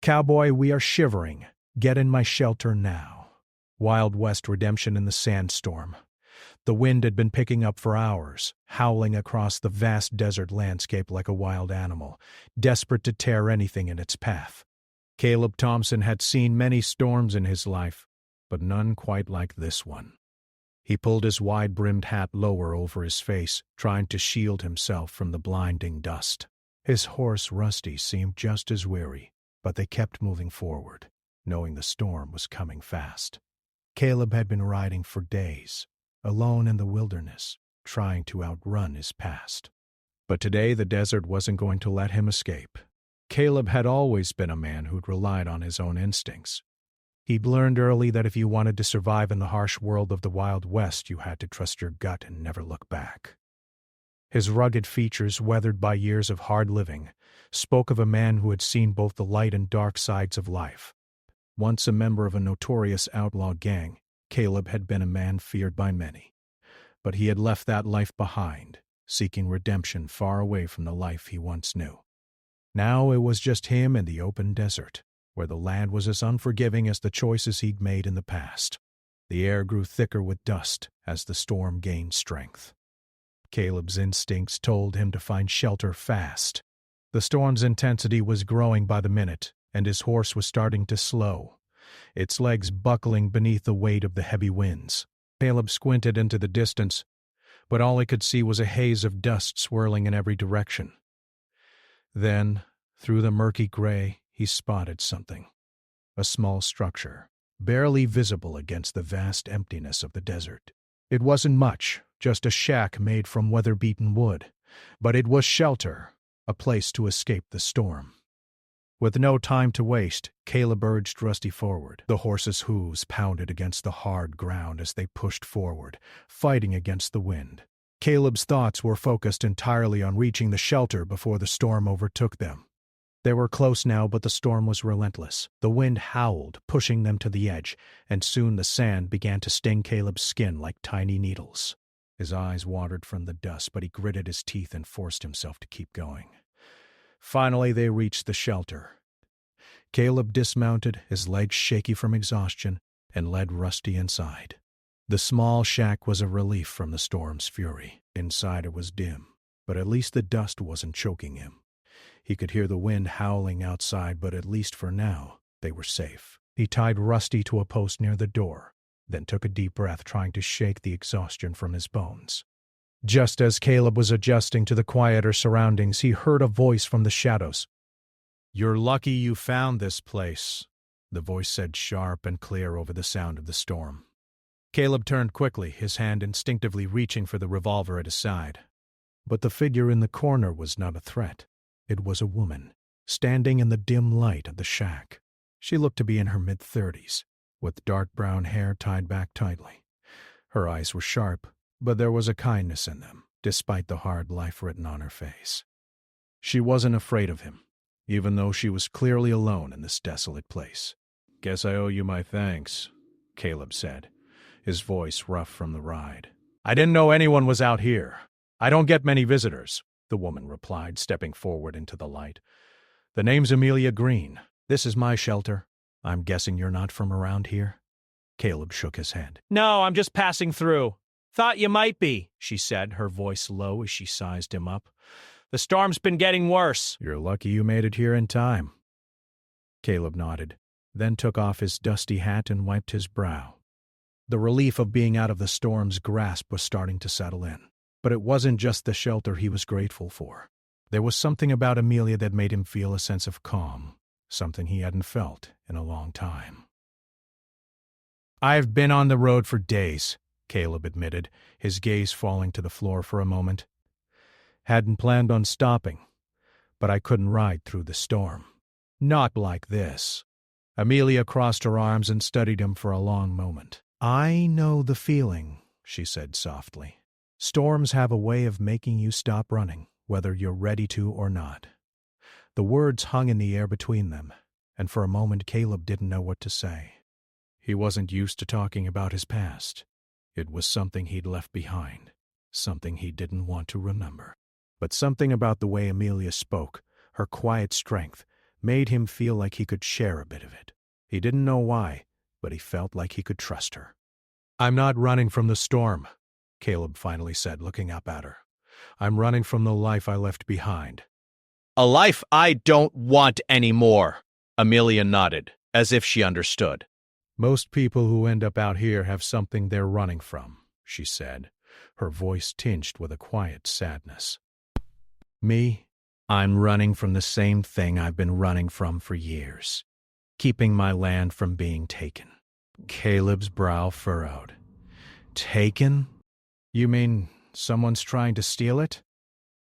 Cowboy, we are shivering. Get in my shelter now. Wild West redemption in the sandstorm. The wind had been picking up for hours, howling across the vast desert landscape like a wild animal, desperate to tear anything in its path. Caleb Thompson had seen many storms in his life, but none quite like this one. He pulled his wide-brimmed hat lower over his face, trying to shield himself from the blinding dust. His horse, Rusty, seemed just as weary, but they kept moving forward, knowing the storm was coming fast. Caleb had been riding for days, alone in the wilderness, trying to outrun his past. But today the desert wasn't going to let him escape. Caleb had always been a man who'd relied on his own instincts. He'd learned early that if you wanted to survive in the harsh world of the Wild West, you had to trust your gut and never look back. His rugged features, weathered by years of hard living, spoke of a man who had seen both the light and dark sides of life. Once a member of a notorious outlaw gang, Caleb had been a man feared by many. But he had left that life behind, seeking redemption far away from the life he once knew. Now it was just him in the open desert, where the land was as unforgiving as the choices he'd made in the past. The air grew thicker with dust as the storm gained strength. Caleb's instincts told him to find shelter fast. The storm's intensity was growing by the minute, and his horse was starting to slow, its legs buckling beneath the weight of the heavy winds. Caleb squinted into the distance, but all he could see was a haze of dust swirling in every direction. Then, through the murky gray, he spotted something. A small structure, barely visible against the vast emptiness of the desert. It wasn't much, just a shack made from weather-beaten wood, but it was shelter, a place to escape the storm. With no time to waste, Caleb urged Rusty forward. The horse's hooves pounded against the hard ground as they pushed forward, fighting against the wind. Caleb's thoughts were focused entirely on reaching the shelter before the storm overtook them. They were close now, but the storm was relentless. The wind howled, pushing them to the edge, and soon the sand began to sting Caleb's skin like tiny needles. His eyes watered from the dust, but he gritted his teeth and forced himself to keep going. Finally, they reached the shelter. Caleb dismounted, his legs shaky from exhaustion, and led Rusty inside. The small shack was a relief from the storm's fury. Inside it was dim, but at least the dust wasn't choking him. He could hear the wind howling outside, but at least for now, they were safe. He tied Rusty to a post near the door, then took a deep breath, trying to shake the exhaustion from his bones. Just as Caleb was adjusting to the quieter surroundings, he heard a voice from the shadows. "You're lucky you found this place," the voice said, sharp and clear over the sound of the storm. Caleb turned quickly, his hand instinctively reaching for the revolver at his side. But the figure in the corner was not a threat. It was a woman, standing in the dim light of the shack. She looked to be in her mid-30s, with dark brown hair tied back tightly. Her eyes were sharp, but there was a kindness in them, despite the hard life written on her face. She wasn't afraid of him, even though she was clearly alone in this desolate place. "Guess I owe you my thanks," Caleb said, his voice rough from the ride. "I didn't know anyone was out here. I don't get many visitors," the woman replied, stepping forward into the light. "The name's Amelia Green. This is my shelter. I'm guessing you're not from around here?" Caleb shook his head. "No, I'm just passing through. Thought you might be," she said, her voice low as she sized him up. "The storm's been getting worse." "You're lucky you made it here in time." Caleb nodded, then took off his dusty hat and wiped his brow. The relief of being out of the storm's grasp was starting to settle in. But it wasn't just the shelter he was grateful for. There was something about Amelia that made him feel a sense of calm, something he hadn't felt in a long time. "I've been on the road for days," Caleb admitted, his gaze falling to the floor for a moment. "Hadn't planned on stopping, but I couldn't ride through the storm. Not like this." Amelia crossed her arms and studied him for a long moment. "I know the feeling," she said softly. "Storms have a way of making you stop running, whether you're ready to or not." The words hung in the air between them, and for a moment Caleb didn't know what to say. He wasn't used to talking about his past. It was something he'd left behind, something he didn't want to remember. But something about the way Amelia spoke, her quiet strength, made him feel like he could share a bit of it. He didn't know why, but he felt like he could trust her. "I'm not running from the storm," Caleb finally said, looking up at her. "I'm running from the life I left behind." "A life I don't want anymore," Amelia nodded, as if she understood. "Most people who end up out here have something they're running from," she said, her voice tinged with a quiet sadness. "Me, I'm running from the same thing I've been running from for years, keeping my land from being taken." Caleb's brow furrowed. "Taken? You mean someone's trying to steal it?"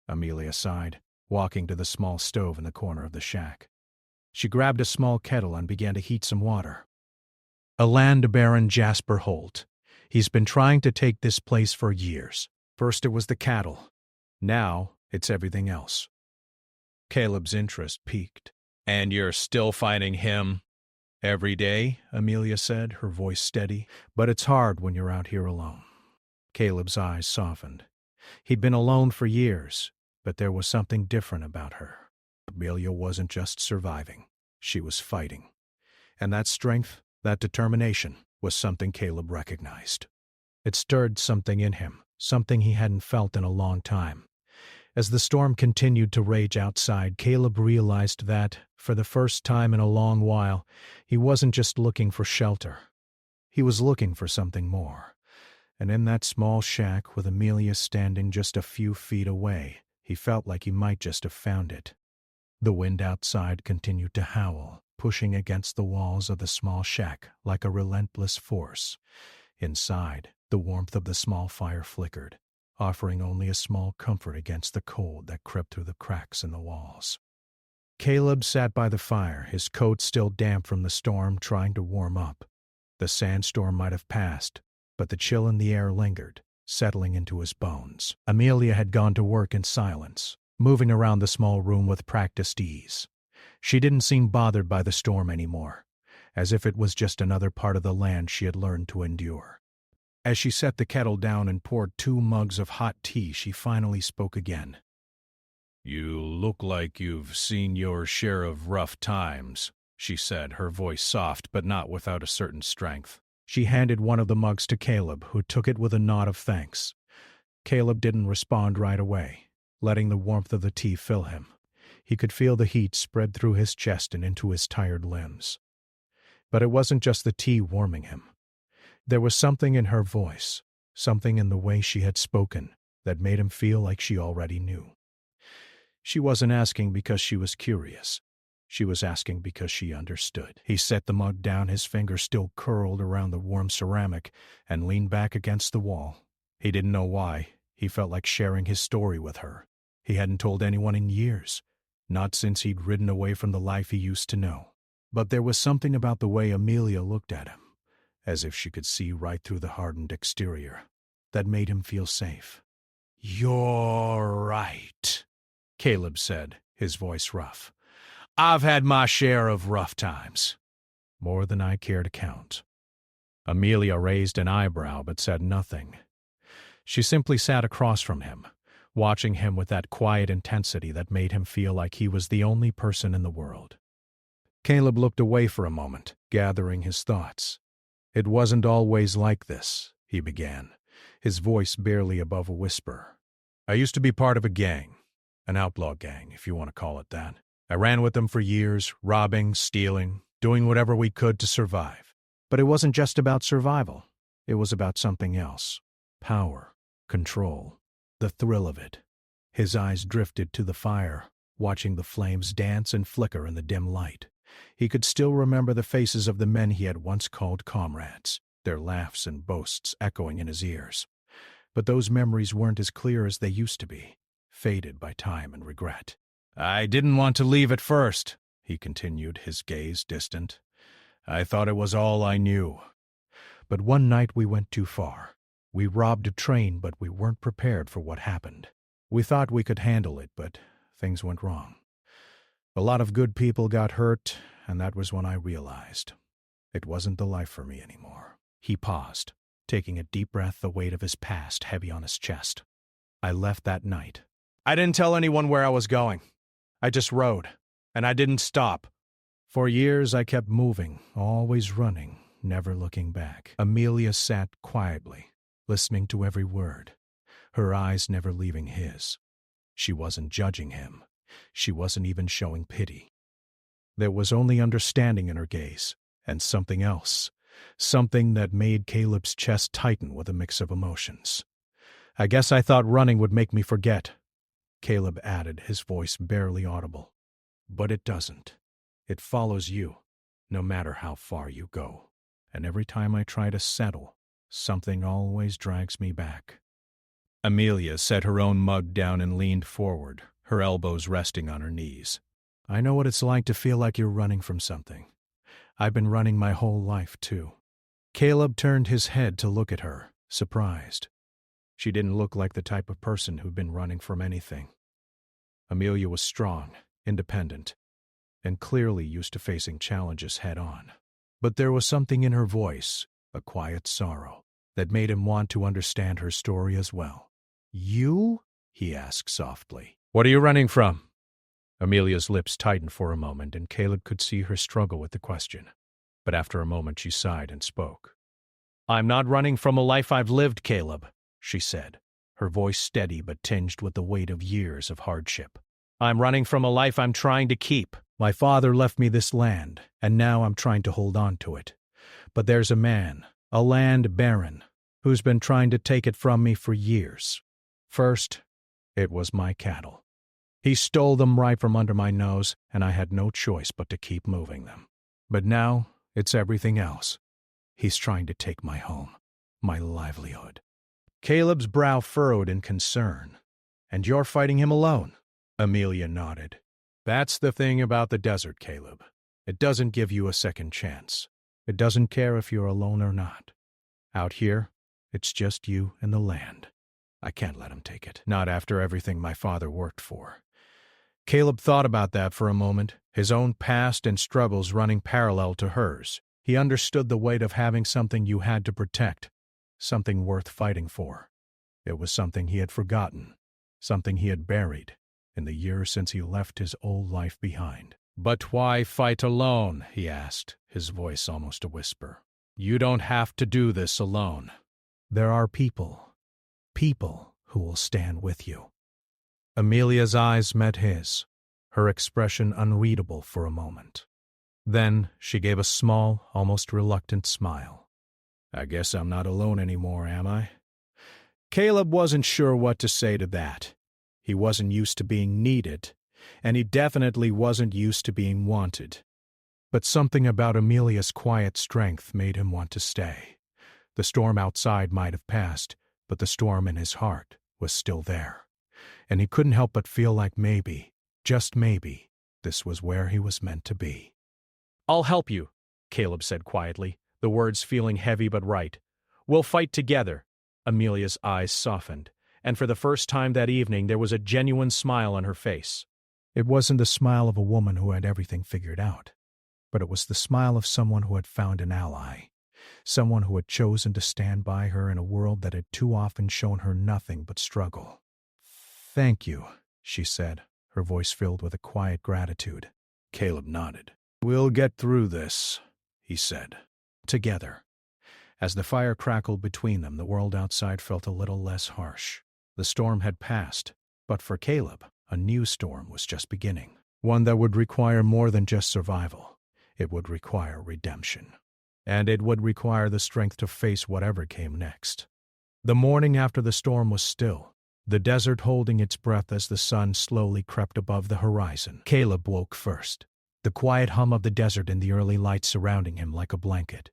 Amelia sighed, walking to the small stove in the corner of the shack. She grabbed a small kettle and began to heat some water. "A land baron, Jasper Holt. He's been trying to take this place for years. First it was the cattle. Now it's everything else." Caleb's interest piqued. "And you're still fighting him?" "Every day," Amelia said, her voice steady. "But it's hard when you're out here alone." Caleb's eyes softened. He'd been alone for years, but there was something different about her. Amelia wasn't just surviving. She was fighting. And that strength, that determination, was something Caleb recognized. It stirred something in him, something he hadn't felt in a long time. As the storm continued to rage outside, Caleb realized that, for the first time in a long while, he wasn't just looking for shelter. He was looking for something more. And in that small shack, with Amelia standing just a few feet away, he felt like he might just have found it. The wind outside continued to howl, pushing against the walls of the small shack like a relentless force. Inside, the warmth of the small fire flickered, offering only a small comfort against the cold that crept through the cracks in the walls. Caleb sat by the fire, his coat still damp from the storm, trying to warm up. The sandstorm might have passed, but the chill in the air lingered, settling into his bones. Amelia had gone to work in silence, moving around the small room with practiced ease. She didn't seem bothered by the storm anymore, as if it was just another part of the land she had learned to endure. As she set the kettle down and poured 2 mugs of hot tea, she finally spoke again. "You look like you've seen your share of rough times," she said, her voice soft but not without a certain strength. She handed one of the mugs to Caleb, who took it with a nod of thanks. Caleb didn't respond right away, letting the warmth of the tea fill him. He could feel the heat spread through his chest and into his tired limbs. But it wasn't just the tea warming him. There was something in her voice, something in the way she had spoken, that made him feel like she already knew. She wasn't asking because she was curious. She was asking because she understood. He set the mug down, his fingers still curled around the warm ceramic, and leaned back against the wall. He didn't know why. He felt like sharing his story with her. He hadn't told anyone in years, not since he'd ridden away from the life he used to know. But there was something about the way Amelia looked at him, as if she could see right through the hardened exterior, that made him feel safe. "You're right," Caleb said, his voice rough. "I've had my share of rough times. More than I care to count." Amelia raised an eyebrow but said nothing. She simply sat across from him, watching him with that quiet intensity that made him feel like he was the only person in the world. Caleb looked away for a moment, gathering his thoughts. "It wasn't always like this," he began, his voice barely above a whisper. "I used to be part of a gang, an outlaw gang, if you want to call it that. I ran with them for years, robbing, stealing, doing whatever we could to survive. But it wasn't just about survival. It was about something else. Power, control, the thrill of it." His eyes drifted to the fire, watching the flames dance and flicker in the dim light. He could still remember the faces of the men he had once called comrades, their laughs and boasts echoing in his ears. But those memories weren't as clear as they used to be, faded by time and regret. "I didn't want to leave at first," he continued, his gaze distant. "I thought it was all I knew. But one night we went too far. We robbed a train, but we weren't prepared for what happened. We thought we could handle it, but things went wrong. A lot of good people got hurt, and that was when I realized it wasn't the life for me anymore." He paused, taking a deep breath, the weight of his past heavy on his chest. "I left that night. I didn't tell anyone where I was going. I just rode, and I didn't stop, For years I kept moving, always running, never looking back. Amelia sat quietly, listening to every word, her eyes never leaving his. She wasn't judging him. She wasn't even showing pity. There was only understanding in her gaze, and something else, something that made Caleb's chest tighten with a mix of emotions. "I guess I thought running would make me forget," Caleb added, his voice barely audible. "But it doesn't. It follows you, no matter how far you go. And every time I try to settle, something always drags me back." Amelia set her own mug down and leaned forward, her elbows resting on her knees. "I know what it's like to feel like you're running from something. I've been running my whole life, too." Caleb turned his head to look at her, surprised. She didn't look like the type of person who'd been running from anything. Amelia was strong, independent, and clearly used to facing challenges head-on. But there was something in her voice, a quiet sorrow, that made him want to understand her story as well. "You?" he asked softly. "What are you running from?" Amelia's lips tightened for a moment, and Caleb could see her struggle with the question. But after a moment she sighed and spoke. "I'm not running from a life I've lived, Caleb," she said, her voice steady but tinged with the weight of years of hardship. "I'm running from a life I'm trying to keep. My father left me this land, and now I'm trying to hold on to it. But there's a man, a land baron, who's been trying to take it from me for years. First, it was my cattle. He stole them right from under my nose, and I had no choice but to keep moving them. But now, it's everything else. He's trying to take my home, my livelihood." Caleb's brow furrowed in concern. "And you're fighting him alone?" Amelia nodded. "That's the thing about the desert, Caleb. It doesn't give you a second chance. It doesn't care if you're alone or not. Out here, it's just you and the land. I can't let him take it, not after everything my father worked for." Caleb thought about that for a moment, his own past and struggles running parallel to hers. He understood the weight of having something you had to protect, something worth fighting for. It was something he had forgotten, something he had buried in the years since he left his old life behind. "But why fight alone?" he asked, his voice almost a whisper. "You don't have to do this alone. There are people who will stand with you." Amelia's eyes met his, her expression unreadable for a moment. Then she gave a small, almost reluctant smile. "I guess I'm not alone anymore, am I?" Caleb wasn't sure what to say to that. He wasn't used to being needed, and he definitely wasn't used to being wanted. But something about Amelia's quiet strength made him want to stay. The storm outside might have passed, but the storm in his heart was still there. And he couldn't help but feel like maybe, just maybe, this was where he was meant to be. "I'll help you," Caleb said quietly, the words feeling heavy but right. "We'll fight together." Amelia's eyes softened, and for the first time that evening there was a genuine smile on her face. It wasn't the smile of a woman who had everything figured out, but it was the smile of someone who had found an ally, someone who had chosen to stand by her in a world that had too often shown her nothing but struggle. "Thank you," she said, her voice filled with a quiet gratitude. Caleb nodded. "We'll get through this," he said. Together. As the fire crackled between them, the world outside felt a little less harsh. The storm had passed, but for Caleb, a new storm was just beginning. One that would require more than just survival. It would require redemption. And it would require the strength to face whatever came next. The morning after the storm was still, the desert holding its breath as the sun slowly crept above the horizon. Caleb woke first, the quiet hum of the desert in the early light surrounding him like a blanket.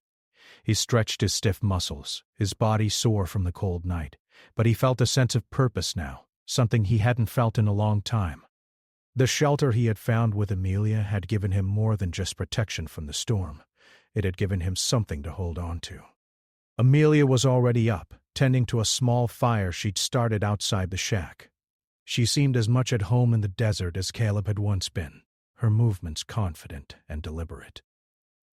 He stretched his stiff muscles, his body sore from the cold night, but he felt a sense of purpose now, something he hadn't felt in a long time. The shelter he had found with Amelia had given him more than just protection from the storm. It had given him something to hold on to. Amelia was already up, tending to a small fire she'd started outside the shack. She seemed as much at home in the desert as Caleb had once been, her movements confident and deliberate.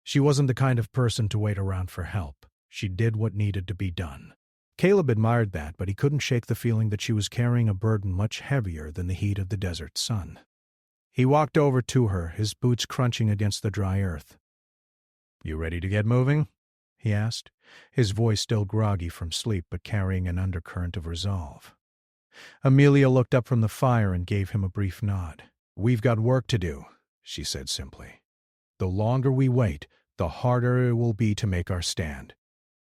She wasn't the kind of person to wait around for help. She did what needed to be done. Caleb admired that, but he couldn't shake the feeling that she was carrying a burden much heavier than the heat of the desert sun. He walked over to her, his boots crunching against the dry earth. "You ready to get moving?" he asked, his voice still groggy from sleep but carrying an undercurrent of resolve. Amelia looked up from the fire and gave him a brief nod. "We've got work to do," she said simply. "The longer we wait, the harder it will be to make our stand."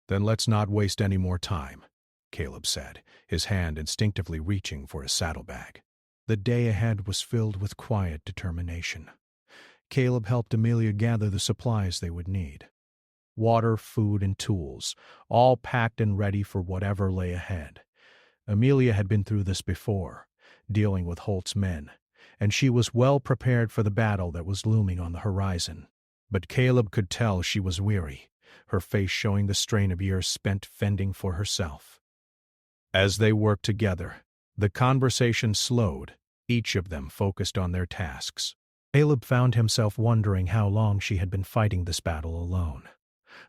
"Then let's not waste any more time," Caleb said, his hand instinctively reaching for his saddlebag. The day ahead was filled with quiet determination. Caleb helped Amelia gather the supplies they would need. Water, food, and tools, all packed and ready for whatever lay ahead. Amelia had been through this before, dealing with Holt's men, and she was well prepared for the battle that was looming on the horizon. But Caleb could tell she was weary, her face showing the strain of years spent fending for herself. As they worked together, the conversation slowed, each of them focused on their tasks. Caleb found himself wondering how long she had been fighting this battle alone.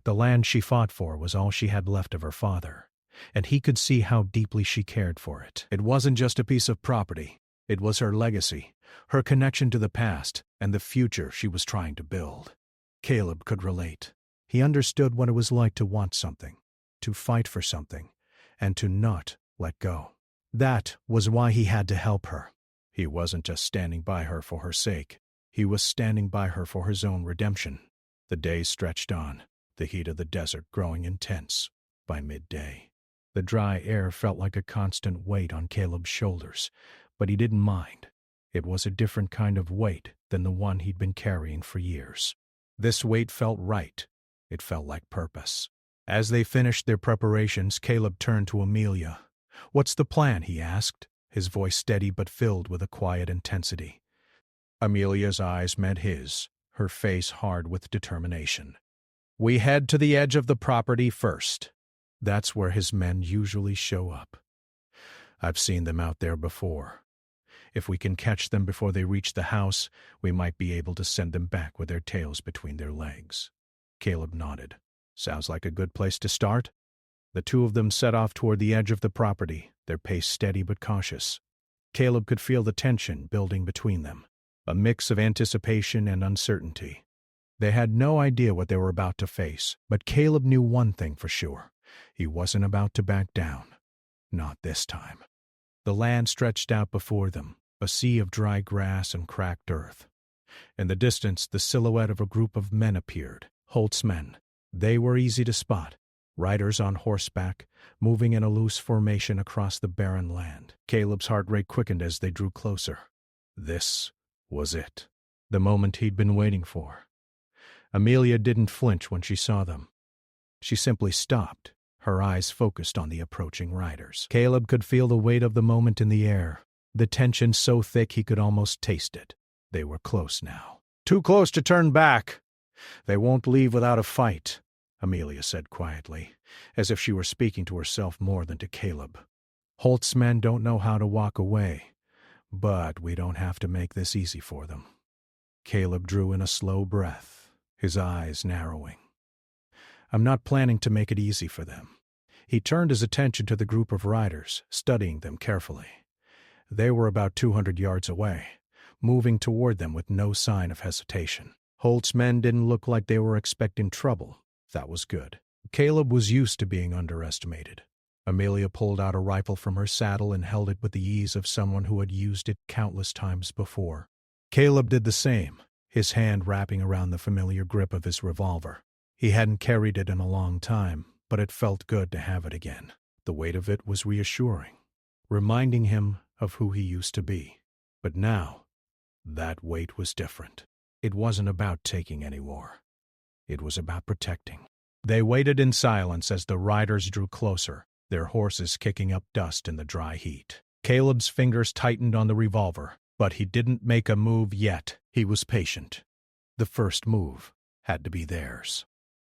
The land she fought for was all she had left of her father, and he could see how deeply she cared for it. It wasn't just a piece of property. It was her legacy, her connection to the past, and the future she was trying to build. Caleb could relate. He understood what it was like to want something, to fight for something, and to not let go. That was why he had to help her. He wasn't just standing by her for her sake. He was standing by her for his own redemption. The days stretched on, the heat of the desert growing intense. By midday, the dry air felt like a constant weight on Caleb's shoulders, but he didn't mind. It was a different kind of weight than the one he'd been carrying for years. This weight felt right. It felt like purpose. As they finished their preparations, Caleb turned to Amelia. "What's the plan?" he asked, his voice steady but filled with a quiet intensity. Amelia's eyes met his, her face hard with determination. "We head to the edge of the property first. That's where his men usually show up. I've seen them out there before. If we can catch them before they reach the house, we might be able to send them back with their tails between their legs." Caleb nodded. "Sounds like a good place to start." The two of them set off toward the edge of the property, their pace steady but cautious. Caleb could feel the tension building between them, a mix of anticipation and uncertainty. They had no idea what they were about to face, but Caleb knew one thing for sure. He wasn't about to back down. Not this time. The land stretched out before them, a sea of dry grass and cracked earth. In the distance, the silhouette of a group of men appeared, Holt's men. They were easy to spot, riders on horseback, moving in a loose formation across the barren land. Caleb's heart rate quickened as they drew closer. This was it, the moment he'd been waiting for. Amelia didn't flinch when she saw them. She simply stopped, her eyes focused on the approaching riders. Caleb could feel the weight of the moment in the air, the tension so thick he could almost taste it. They were close now. "Too close to turn back. They won't leave without a fight," Amelia said quietly, as if she were speaking to herself more than to Caleb. "Holt's men don't know how to walk away, but we don't have to make this easy for them." Caleb drew in a slow breath, his eyes narrowing. "I'm not planning to make it easy for them." He turned his attention to the group of riders, studying them carefully. They were about 200 yards away, moving toward them with no sign of hesitation. Holt's men didn't look like they were expecting trouble. That was good. Caleb was used to being underestimated. Amelia pulled out a rifle from her saddle and held it with the ease of someone who had used it countless times before. Caleb did the same, his hand wrapping around the familiar grip of his revolver. He hadn't carried it in a long time, but it felt good to have it again. The weight of it was reassuring, reminding him of who he used to be. But now, that weight was different. It wasn't about taking any more. It was about protecting. They waited in silence as the riders drew closer, their horses kicking up dust in the dry heat. Caleb's fingers tightened on the revolver, but he didn't make a move yet. He was patient. The first move had to be theirs.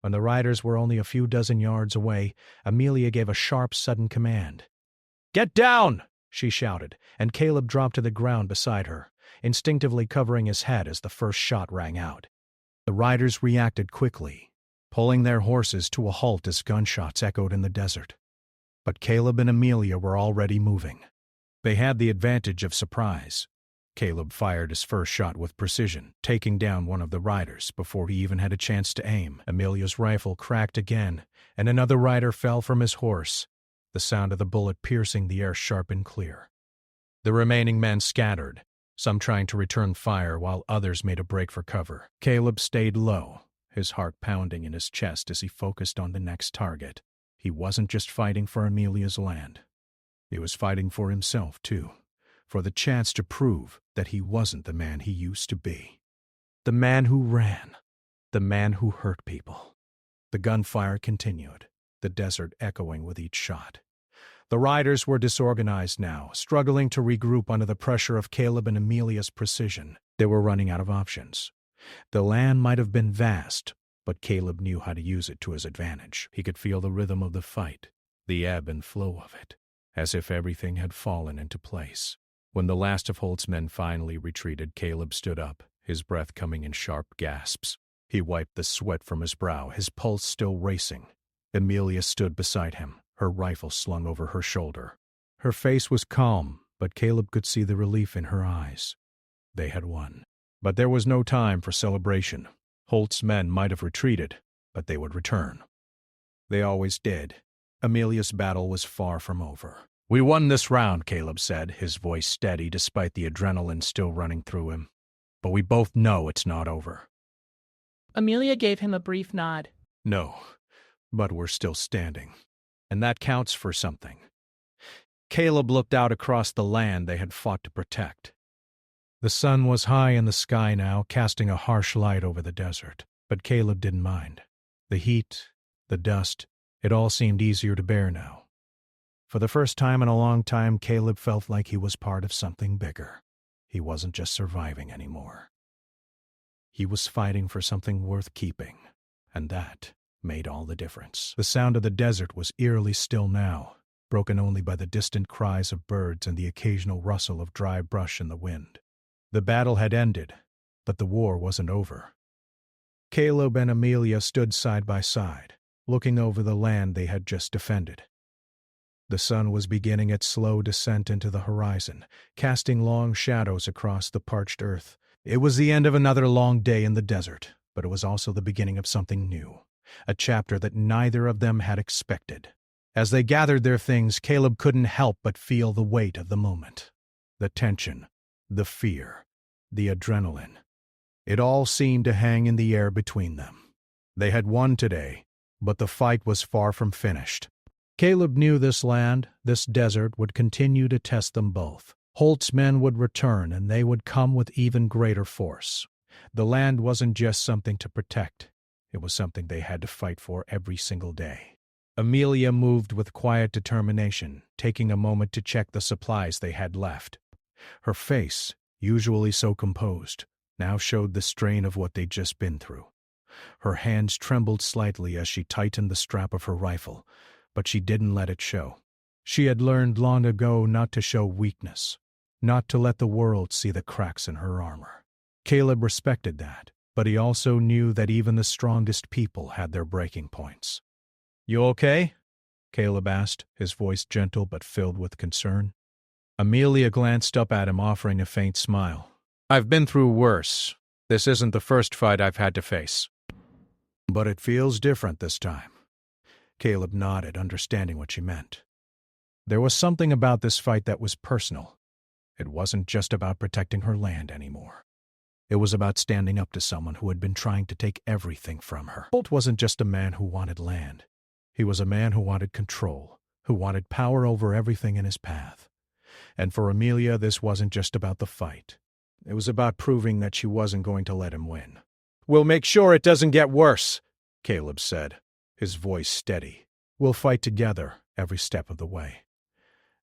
When the riders were only a few dozen yards away, Amelia gave a sharp, sudden command. "Get down!" she shouted, and Caleb dropped to the ground beside her, instinctively covering his head as the first shot rang out. The riders reacted quickly, pulling their horses to a halt as gunshots echoed in the desert. But Caleb and Amelia were already moving. They had the advantage of surprise. Caleb fired his first shot with precision, taking down one of the riders before he even had a chance to aim. Amelia's rifle cracked again, and another rider fell from his horse, the sound of the bullet piercing the air sharp and clear. The remaining men scattered, some trying to return fire while others made a break for cover. Caleb stayed low, his heart pounding in his chest as he focused on the next target. He wasn't just fighting for Amelia's land. He was fighting for himself, too, for the chance to prove that he wasn't the man he used to be. The man who ran. The man who hurt people. The gunfire continued, the desert echoing with each shot. The riders were disorganized now, struggling to regroup under the pressure of Caleb and Amelia's precision. They were running out of options. The land might have been vast, but Caleb knew how to use it to his advantage. He could feel the rhythm of the fight, the ebb and flow of it, as if everything had fallen into place. When the last of Holt's men finally retreated, Caleb stood up, his breath coming in sharp gasps. He wiped the sweat from his brow, his pulse still racing. Amelia stood beside him, her rifle slung over her shoulder. Her face was calm, but Caleb could see the relief in her eyes. They had won. But there was no time for celebration. Holt's men might have retreated, but they would return. They always did. Amelia's battle was far from over. "We won this round," Caleb said, his voice steady despite the adrenaline still running through him. "But we both know it's not over." Amelia gave him a brief nod. "No, but we're still standing. And that counts for something." Caleb looked out across the land they had fought to protect. The sun was high in the sky now, casting a harsh light over the desert, but Caleb didn't mind. The heat, the dust, it all seemed easier to bear now. For the first time in a long time, Caleb felt like he was part of something bigger. He wasn't just surviving anymore. He was fighting for something worth keeping, and that made all the difference. The sound of the desert was eerily still now, broken only by the distant cries of birds and the occasional rustle of dry brush in the wind. The battle had ended, but the war wasn't over. Caleb and Amelia stood side by side, looking over the land they had just defended. The sun was beginning its slow descent into the horizon, casting long shadows across the parched earth. It was the end of another long day in the desert, but it was also the beginning of something new, a chapter that neither of them had expected. As they gathered their things, Caleb couldn't help but feel the weight of the moment. The tension, the fear, the adrenaline. It all seemed to hang in the air between them. They had won today, but the fight was far from finished. Caleb knew this land, this desert, would continue to test them both. Holt's men would return, and they would come with even greater force. The land wasn't just something to protect. It was something they had to fight for every single day. Amelia moved with quiet determination, taking a moment to check the supplies they had left. Her face, usually so composed, now showed the strain of what they'd just been through. Her hands trembled slightly as she tightened the strap of her rifle, but she didn't let it show. She had learned long ago not to show weakness, not to let the world see the cracks in her armor. Caleb respected that, but he also knew that even the strongest people had their breaking points. "You okay?" Caleb asked, his voice gentle but filled with concern. Amelia glanced up at him, offering a faint smile. "I've been through worse. This isn't the first fight I've had to face. But it feels different this time." Caleb nodded, understanding what she meant. There was something about this fight that was personal. It wasn't just about protecting her land anymore. It was about standing up to someone who had been trying to take everything from her. Holt wasn't just a man who wanted land. He was a man who wanted control, who wanted power over everything in his path. And for Amelia, this wasn't just about the fight. It was about proving that she wasn't going to let him win. "We'll make sure it doesn't get worse," Caleb said, his voice steady. "We'll fight together every step of the way."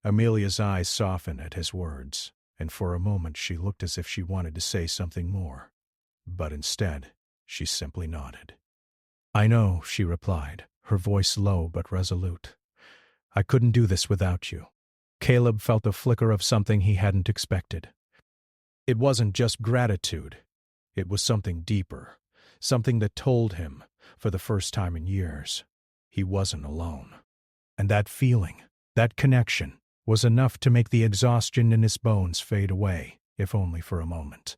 Amelia's eyes softened at his words, and for a moment she looked as if she wanted to say something more. But instead, she simply nodded. "I know," she replied, her voice low but resolute. "I couldn't do this without you." Caleb felt a flicker of something he hadn't expected. It wasn't just gratitude. It was something deeper, something that told him, for the first time in years, he wasn't alone. And that feeling, that connection, was enough to make the exhaustion in his bones fade away. if only for a moment.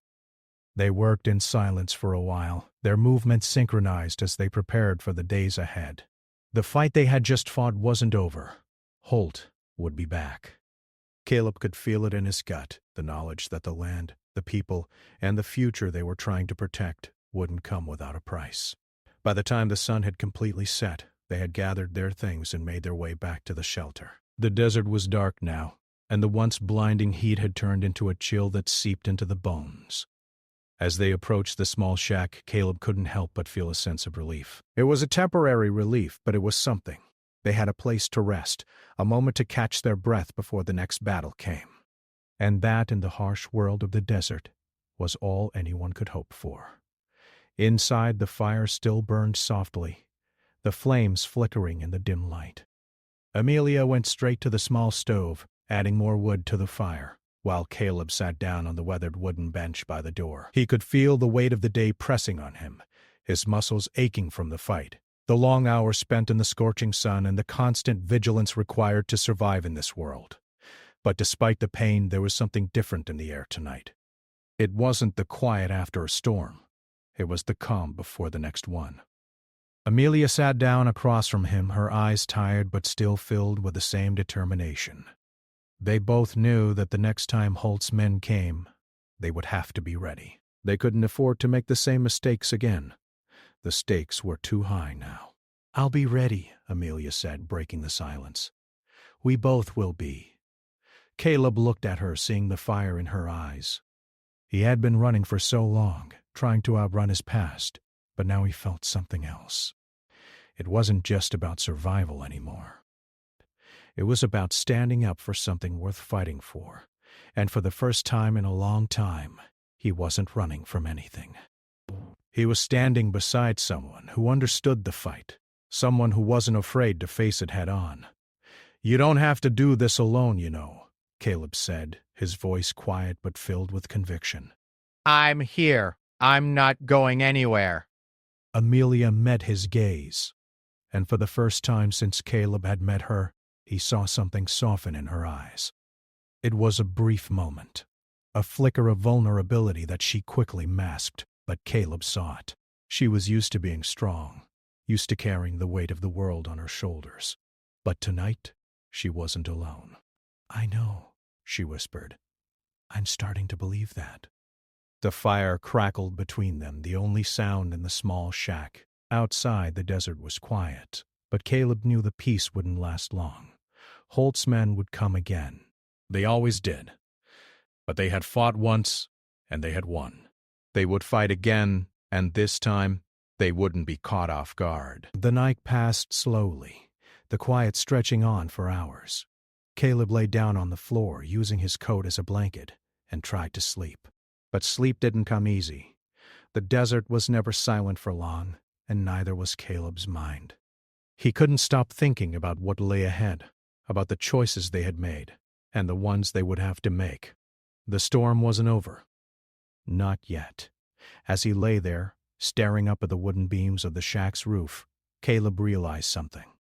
They worked in silence for a while, their movements synchronized as they prepared for the days ahead. The fight they had just fought wasn't over. Holt would be back. Caleb could feel it in his gut, the knowledge that the land, the people, and the future they were trying to protect wouldn't come without a price. By the time the sun had completely set, they had gathered their things and made their way back to the shelter. The desert was dark now, and the once blinding heat had turned into a chill that seeped into the bones. As they approached the small shack, Caleb couldn't help but feel a sense of relief. It was a temporary relief, but it was something. They had a place to rest, a moment to catch their breath before the next battle came. And that, in the harsh world of the desert, was all anyone could hope for. Inside, the fire still burned softly, the flames flickering in the dim light. Amelia went straight to the small stove, adding more wood to the fire, while Caleb sat down on the weathered wooden bench by the door. He could feel the weight of the day pressing on him, his muscles aching from the fight, the long hours spent in the scorching sun and the constant vigilance required to survive in this world. But despite the pain, there was something different in the air tonight. It wasn't the quiet after a storm. It was the calm before the next one. Amelia sat down across from him, her eyes tired but still filled with the same determination. They both knew that the next time Holt's men came, they would have to be ready. They couldn't afford to make the same mistakes again. The stakes were too high now. "I'll be ready," Amelia said, breaking the silence. "We both will be." Caleb looked at her, seeing the fire in her eyes. He had been running for so long, trying to outrun his past, but now he felt something else. It wasn't just about survival anymore. It was about standing up for something worth fighting for, and for the first time in a long time, he wasn't running from anything. He was standing beside someone who understood the fight, someone who wasn't afraid to face it head on. "You don't have to do this alone, you know," Caleb said, his voice quiet but filled with conviction. "I'm here. I'm not going anywhere." Amelia met his gaze, and for the first time since Caleb had met her, he saw something soften in her eyes. It was a brief moment, a flicker of vulnerability that she quickly masked, but Caleb saw it. She was used to being strong, used to carrying the weight of the world on her shoulders. But tonight, she wasn't alone. "I know," she whispered. "I'm starting to believe that." The fire crackled between them, the only sound in the small shack. Outside, the desert was quiet, but Caleb knew the peace wouldn't last long. Holt's men would come again. They always did. But they had fought once, and they had won. They would fight again, and this time, they wouldn't be caught off guard. The night passed slowly, the quiet stretching on for hours. Caleb lay down on the floor, using his coat as a blanket, and tried to sleep. But sleep didn't come easy. The desert was never silent for long, and neither was Caleb's mind. He couldn't stop thinking about what lay ahead, about the choices they had made, and the ones they would have to make. The storm wasn't over. Not yet. As he lay there, staring up at the wooden beams of the shack's roof, Caleb realized something.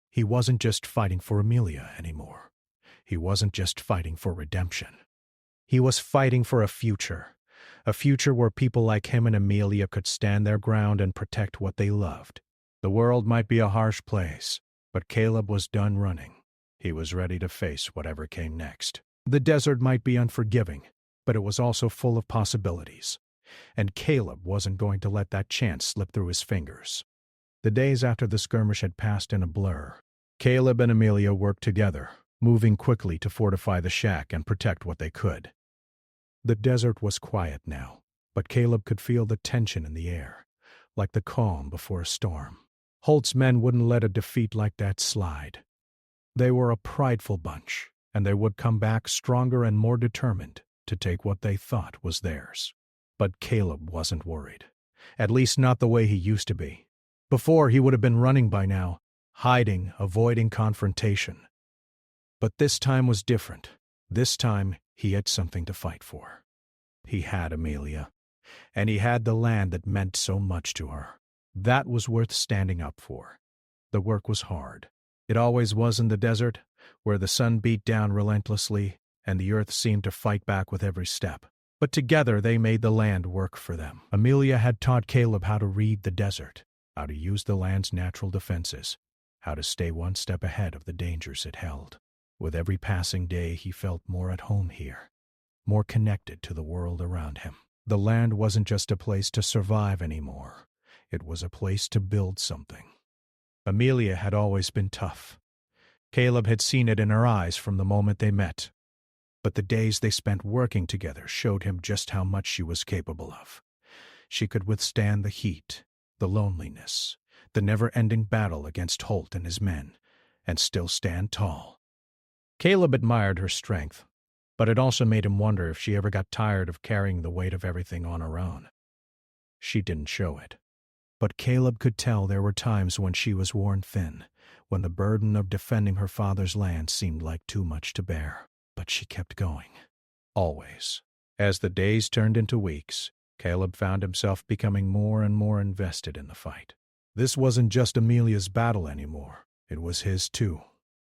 He wasn't just fighting for Amelia anymore. He wasn't just fighting for redemption. He was fighting for a future where people like him and Amelia could stand their ground and protect what they loved. The world might be a harsh place, but Caleb was done running. He was ready to face whatever came next. The desert might be unforgiving, but it was also full of possibilities, and Caleb wasn't going to let that chance slip through his fingers. The days after the skirmish had passed in a blur. Caleb and Amelia worked together, moving quickly to fortify the shack and protect what they could. The desert was quiet now, but Caleb could feel the tension in the air, like the calm before a storm. Holt's men wouldn't let a defeat like that slide. They were a prideful bunch, and they would come back stronger and more determined to take what they thought was theirs. But Caleb wasn't worried, at least not the way he used to be. Before, he would have been running by now, hiding, avoiding confrontation. But this time was different. This time, he had something to fight for. He had Amelia, and he had the land that meant so much to her. That was worth standing up for. The work was hard. It always was in the desert, where the sun beat down relentlessly and the earth seemed to fight back with every step. But together they made the land work for them. Amelia had taught Caleb how to read the desert, how to use the land's natural defenses, how to stay one step ahead of the dangers it held. With every passing day he felt more at home here, more connected to the world around him. The land wasn't just a place to survive anymore. It was a place to build something. Amelia had always been tough. Caleb had seen it in her eyes from the moment they met. But the days they spent working together showed him just how much she was capable of. She could withstand the heat, the loneliness, the never-ending battle against Holt and his men, and still stand tall. Caleb admired her strength, but it also made him wonder if she ever got tired of carrying the weight of everything on her own. She didn't show it. But Caleb could tell there were times when she was worn thin, when the burden of defending her father's land seemed like too much to bear. But she kept going. Always. As the days turned into weeks, Caleb found himself becoming more and more invested in the fight. This wasn't just Amelia's battle anymore. It was his too.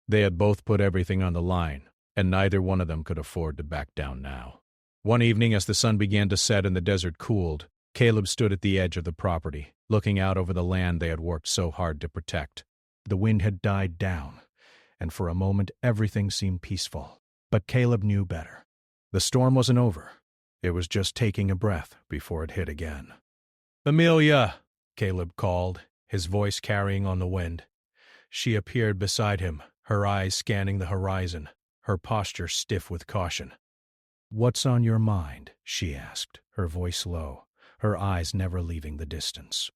They had both put everything on the line, and neither one of them could afford to back down now. One evening, as the sun began to set and the desert cooled, Caleb stood at the edge of the property, looking out over the land they had worked so hard to protect. The wind had died down, and for a moment everything seemed peaceful. But Caleb knew better. The storm wasn't over. It was just taking a breath before it hit again. "Amelia!" Caleb called, his voice carrying on the wind. She appeared beside him, her eyes scanning the horizon, her posture stiff with caution. "What's on your mind?" she asked, her voice low, her eyes never leaving the distance.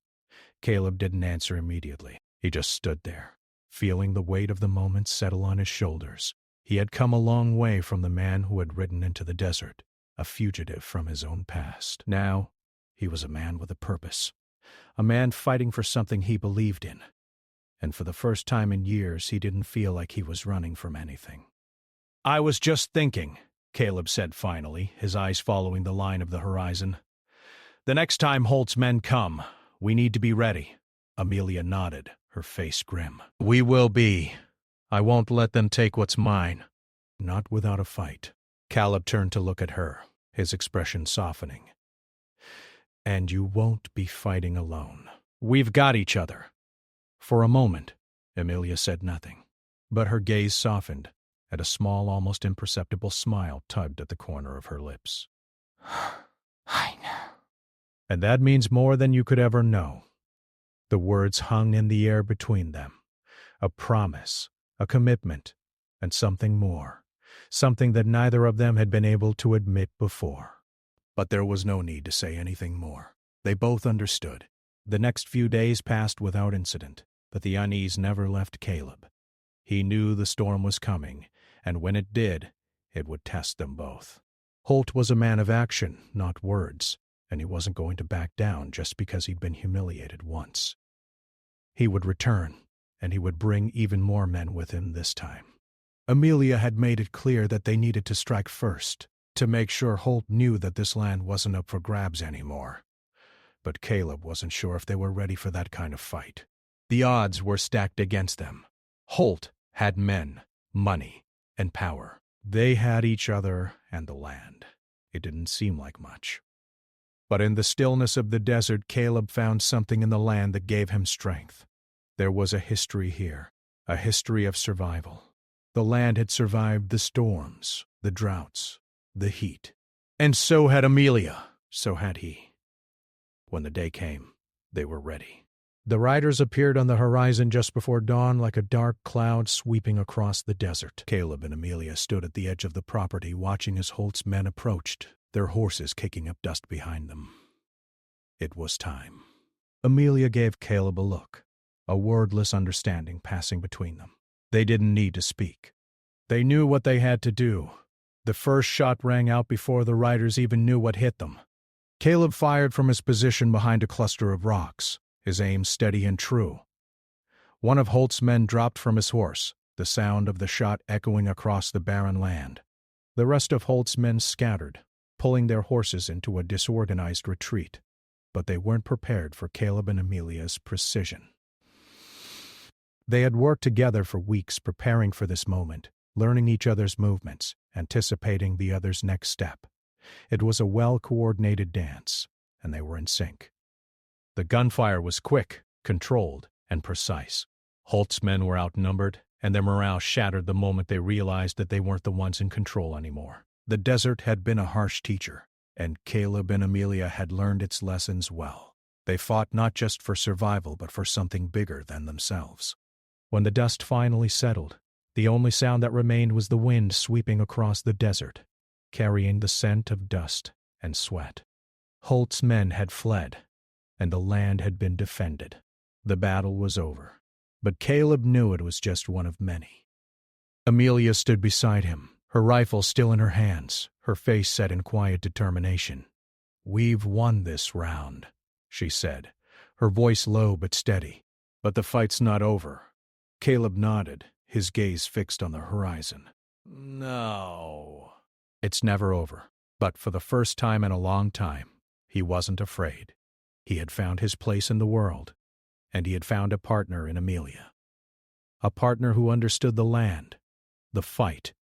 Caleb didn't answer immediately. He just stood there, feeling the weight of the moment settle on his shoulders. He had come a long way from the man who had ridden into the desert, a fugitive from his own past. Now, he was a man with a purpose, a man fighting for something he believed in. And for the first time in years, he didn't feel like he was running from anything. "I was just thinking," Caleb said finally, his eyes following the line of the horizon. "The next time Holt's men come, we need to be ready." Amelia nodded, her face grim. "We will be. I won't let them take what's mine." Not without a fight. Caleb turned to look at her, his expression softening. "And you won't be fighting alone. We've got each other." For a moment, Amelia said nothing, but her gaze softened, and a small, almost imperceptible smile tugged at the corner of her lips. "I know." "And that means more than you could ever know." The words hung in the air between them, a promise, a commitment, and something more, something that neither of them had been able to admit before. But there was no need to say anything more. They both understood. The next few days passed without incident, but the unease never left Caleb. He knew the storm was coming, and when it did, it would test them both. Holt was a man of action, not words, and he wasn't going to back down just because he'd been humiliated once. He would return, and he would bring even more men with him this time. Amelia had made it clear that they needed to strike first, to make sure Holt knew that this land wasn't up for grabs anymore. But Caleb wasn't sure if they were ready for that kind of fight. The odds were stacked against them. Holt had men, money, and power. They had each other and the land. It didn't seem like much. But in the stillness of the desert, Caleb found something in the land that gave him strength. There was a history here, a history of survival. The land had survived the storms, the droughts, the heat. And so had Amelia, so had he. When the day came, they were ready. The riders appeared on the horizon just before dawn like a dark cloud sweeping across the desert. Caleb and Amelia stood at the edge of the property watching as Holt's men approached, their horses kicking up dust behind them. It was time. Amelia gave Caleb a look, a wordless understanding passing between them. They didn't need to speak. They knew what they had to do. The first shot rang out before the riders even knew what hit them. Caleb fired from his position behind a cluster of rocks, his aim steady and true. One of Holt's men dropped from his horse, the sound of the shot echoing across the barren land. The rest of Holt's men scattered, pulling their horses into a disorganized retreat. But they weren't prepared for Caleb and Amelia's precision. They had worked together for weeks preparing for this moment, learning each other's movements, anticipating the other's next step. It was a well-coordinated dance, and they were in sync. The gunfire was quick, controlled, and precise. Holt's men were outnumbered, and their morale shattered the moment they realized that they weren't the ones in control anymore. The desert had been a harsh teacher, and Caleb and Amelia had learned its lessons well. They fought not just for survival but for something bigger than themselves. When the dust finally settled, the only sound that remained was the wind sweeping across the desert, carrying the scent of dust and sweat. Holt's men had fled, and the land had been defended. The battle was over, but Caleb knew it was just one of many. Amelia stood beside him, her rifle still in her hands, her face set in quiet determination. "We've won this round," she said, her voice low but steady. "But the fight's not over." Caleb nodded, his gaze fixed on the horizon. "No." "It's never over." But for the first time in a long time, he wasn't afraid. He had found his place in the world, and he had found a partner in Amelia. A partner who understood the land, the fight,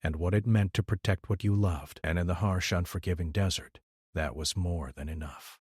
and what it meant to protect what you loved. And in the harsh, unforgiving desert, that was more than enough.